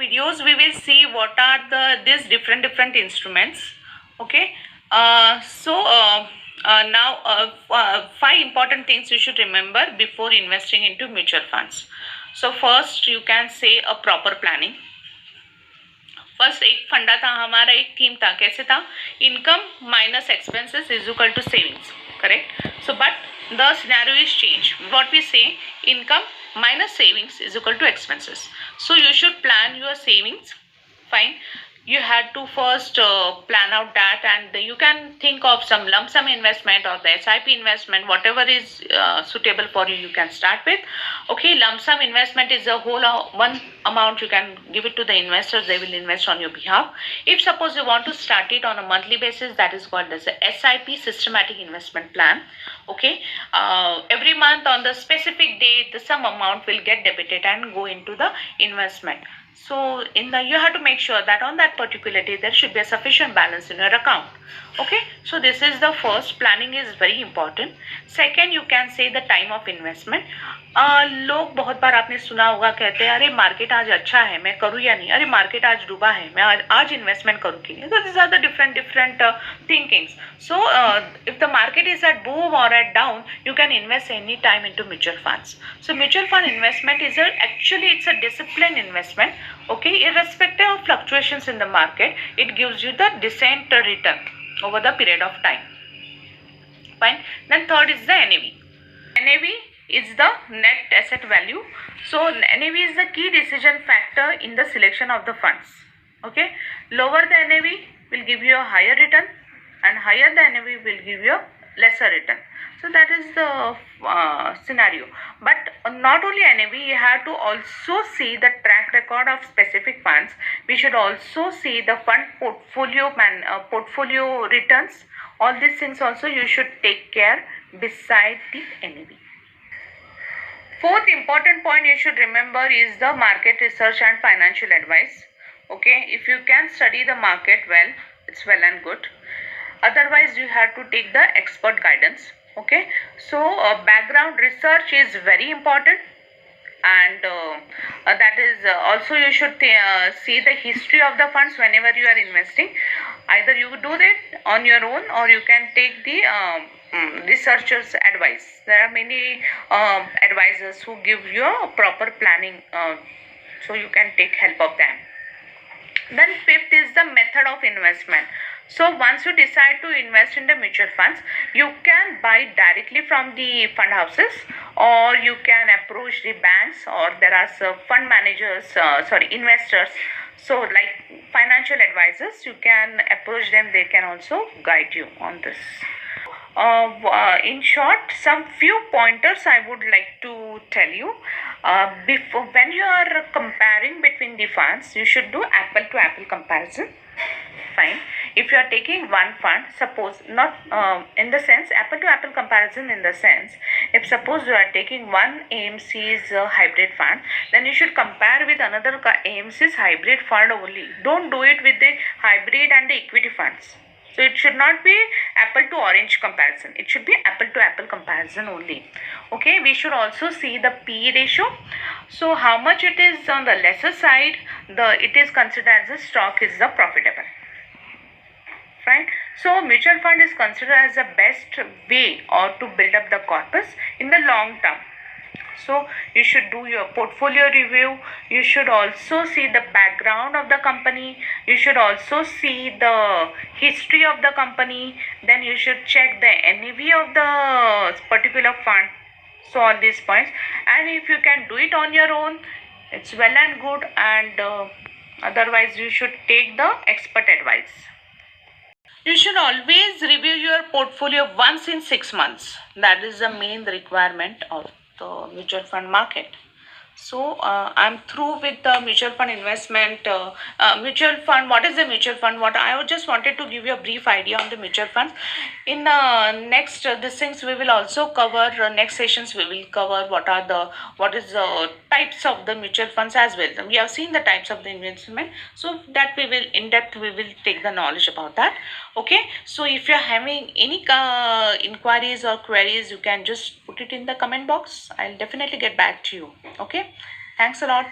videos we will see what are these different instruments. Okay. Now five important things you should remember before investing into mutual funds. So first you can say a proper planning. First एक funda था हमारा, एक theme था, कैसे था, income minus expenses is equal to savings, correct. So but the scenario is change. What we say, income minus savings is equal to expenses. So you should plan your savings. Fine. You had to first plan out that, and you can think of some lump sum investment or the SIP investment, whatever is suitable for you, you can start with. Okay, lump sum investment is a whole one amount you can give it to the investors, they will invest on your behalf. If suppose you want to start it on a monthly basis, that is called as a SIP, systematic investment plan. Okay, every month on the specific date the some amount will get debited and go into the investment. So you have to make sure that on that particular day there should be a sufficient balance in your account. Okay, so this is the first. Planning is very important. Second, you can say the time of investment. लोग बहुत बार आपने सुना होगा, कहते हैं अरे market आज अच्छा है, मैं करूँ या नहीं, अरे मार्केट आज डूबा है, मैं आज इन्वेस्टमेंट करूँ कि नहीं. So these are the different thinkings. So if the market is at boom or at down, you can invest any time into mutual funds. So mutual fund investment is actually it's a disciplined investment. Okay, irrespective of fluctuations in the market, it gives you the decent return over the period of time. Fine. Then third is the NAV. NAV is the net asset value. So NAV is the key decision factor in the selection of the funds. Okay, lower the NAV will give you a higher return, and higher the NAV will give you a lesser return. So that is the scenario. But not only NAV, you have to also see the track record of specific funds. We should also see the fund portfolio returns. All these things also you should take care beside the NAV. Fourth important point you should remember is the market research and financial advice. Okay, if you can study the market well, it's well and good. Otherwise you have to take the expert guidance. Okay, so background research is very important, and that is also you should see the history of the funds whenever you are investing. Either you do that on your own, or you can take the researchers advice. There are many advisors who give you a proper planning, so you can take help of them. Then fifth is the method of investment. So once you decide to invest in the mutual funds, you can buy directly from the fund houses, or you can approach the banks, or there are some fund managers, investors. So like financial advisors, you can approach them, they can also guide you on this. In short, some few pointers I would like to tell you. Before, when you are comparing between the funds, you should do apple to apple comparison. Fine. If you are taking one fund, suppose not in the sense apple to apple comparison, in the sense, if suppose you are taking one AMC's hybrid fund, then you should compare with another AMC's hybrid fund only. Don't do it with the hybrid and the equity funds. So it should not be apple to orange comparison. It should be apple to apple comparison only. Okay, we should also see the PE ratio. So how much it is on the lesser side, it is considered as the stock is the profitable. Right? So mutual fund is considered as the best way or to build up the corpus in the long term. So you should do your portfolio review. You should also see the background of the company. You should also see the history of the company. Then you should check the NAV of the particular fund. So all these points. And if you can do it on your own, it's well and good. And otherwise you should take the expert advice. You should always review your portfolio once in 6 months. That is the main requirement of the mutual fund market. So I'm through with the mutual fund investment. Mutual fund, what is the mutual fund? What I just wanted to give you a brief idea on the mutual funds. In next these things we will also cover. Next sessions we will cover what is the types of the mutual funds as well. We have seen the types of the investment, so that we will in depth we will take the knowledge about that. Okay, so if you are having any inquiries or queries, you can just put it in the comment box. I'll definitely get back to you. Okay, thanks a lot.